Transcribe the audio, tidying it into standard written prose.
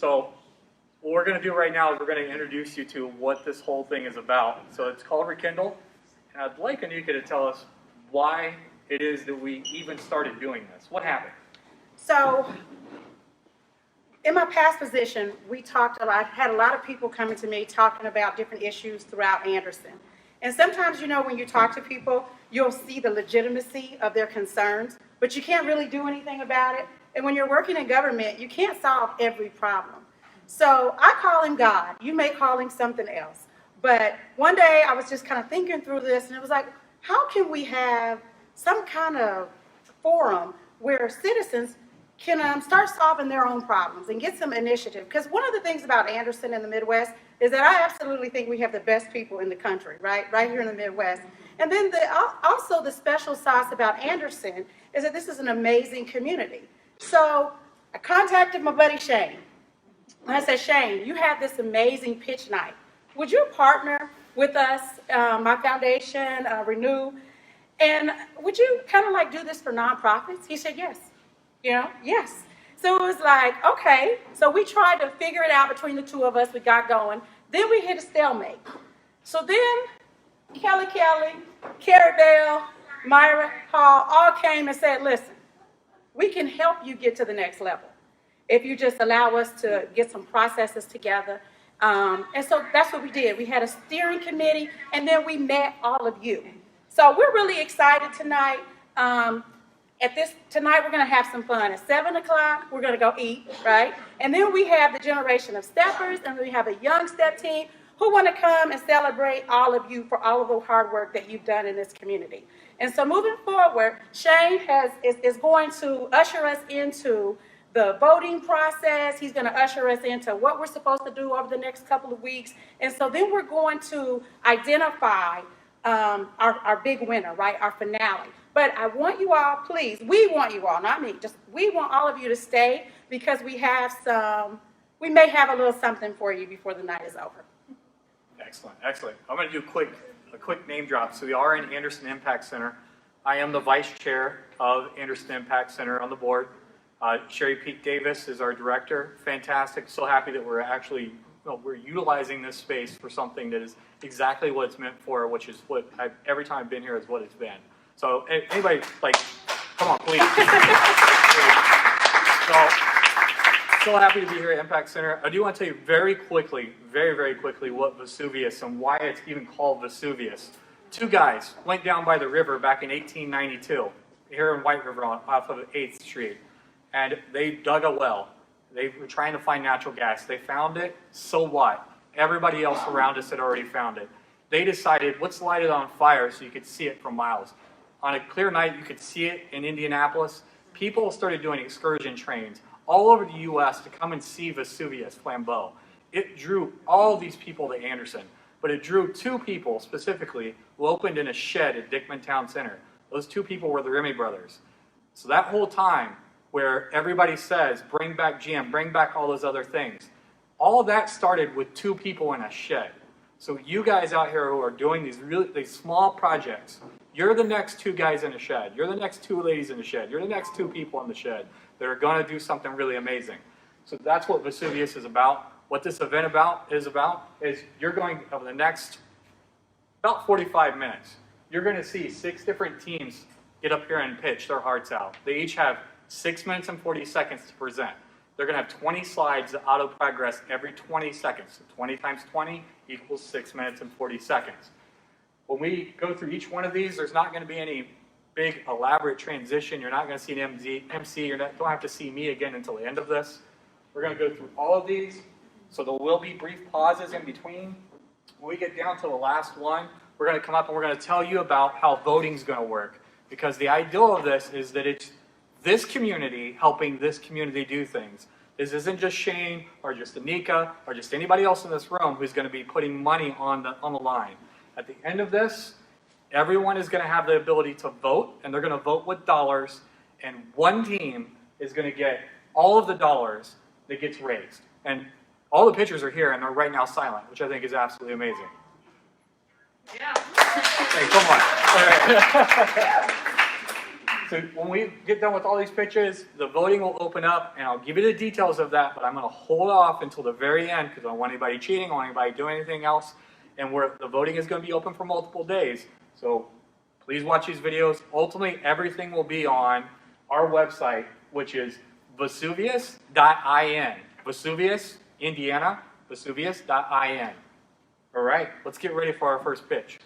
So what we're going to do right now is we're going to introduce you to what this whole thing is about. So it's called Rekindle, and I'd like Anika to tell us why it is that we even started doing this. What happened? So in my past position, we talked a lot, had a lot of people coming to me talking about different issues throughout Anderson. And sometimes, you know, when you talk to people, you'll see the legitimacy of their concerns, but you can't really do anything about it. And when you're working in government, you can't solve every problem. So I call him God. You may call him something else. But one day I was just kind of thinking through this, and it was like, how can we have some kind of forum where citizens can start solving their own problems and get some initiative? Because one of the things about Anderson in the Midwest is that I absolutely think we have the best people in the country, right here in the Midwest. And then also the special sauce about Anderson is that this is an amazing community. So I contacted my buddy Shane. And I said, Shane, you have this amazing pitch night. Would you partner with us, my foundation, Renew, and would you kind of like do this for nonprofits? He said, yes. You know, yes. So it was like, okay. So we tried to figure it out between the two of us. We got going. Then we hit a stalemate. So then Kelly, Carrie Bell, Myra Hall all came and said, listen, we can help you get to the next level if you just allow us to get some processes together. And so that's what we did. We had a steering committee, and then we met all of you. So we're really excited tonight. Tonight we're going to have some fun. At 7 o'clock, we're going to go eat, right? And then we have the generation of steppers, and we have a young step team who want to come and celebrate all of you for all of the hard work that you've done in this community. And so moving forward, Shane is going to usher us into the voting process. He's going to usher us into what we're supposed to do over the next couple of weeks. And so then we're going to identify our big winner, right? Our finale. But I want you all, please, we want you all, not me, just we want all of you to stay because we may have a little something for you before the night is over. Excellent, excellent. I'm going to do a quick name drop. So we are in Anderson Impact Center. I am the vice chair of Anderson Impact Center on the board. Sherry Peak Davis is our director. Fantastic. So happy that we're utilizing this space for something that is exactly what it's meant for, which is what every time I've been here is what it's been. So anybody, come on, please. So happy to be here at Impact Center. I do want to tell you very quickly, very quickly, what Vesuvius and why it's even called Vesuvius. Two guys went down by the river back in 1892 here in White River off of 8th Street. And they dug a well. They were trying to find natural gas. They found it, so what? Everybody else around us had already found it. They decided, let's light it on fire so you could see it from miles. On a clear night, you could see it in Indianapolis. People started doing excursion trains all over the U.S. to come and see Vesuvius flambeau. It drew all these people to Anderson, but it drew two people specifically who opened in a shed at Dickman Town Center. Those two people were the Remy brothers. So that whole time, where everybody says, bring back GM, bring back all those other things. All that started with two people in a shed. So you guys out here who are doing these small projects, you're the next two guys in a shed. You're the next two ladies in the shed. You're the next two people in the shed that are going to do something really amazing. So that's what Vesuvius is about. What this event is you're going, over the next about 45 minutes, you're going to see 6 different teams get up here and pitch their hearts out. They each have 6 minutes and 40 seconds to present. They're going to have 20 slides that auto-progress every 20 seconds. So 20 times 20 equals 6 minutes and 40 seconds. When we go through each one of these, there's not going to be any big elaborate transition. You're not going to see an MC. You don't have to see me again until the end of this. We're going to go through all of these. So there will be brief pauses in between. When we get down to the last one, we're going to come up and we're going to tell you about how voting is going to work. Because the ideal of this is that it's this community helping this community do things. This isn't just Shane or just Anika or just anybody else in this room who's going to be putting money on the line. At the end of this, everyone is going to have the ability to vote, and they're going to vote with dollars, and one team is going to get all of the dollars that gets raised. And all the pictures are here, and they're right now silent, which I think is absolutely amazing. Yeah. Hey, come on. All right. So when we get done with all these pitches, the voting will open up, and I'll give you the details of that, but I'm gonna hold off until the very end, because I don't want anybody cheating, I don't want anybody doing anything else, and the voting is gonna be open for multiple days. So please watch these videos. Ultimately, everything will be on our website, which is vesuvius.in. Vesuvius, Indiana, vesuvius.in. All right, let's get ready for our first pitch.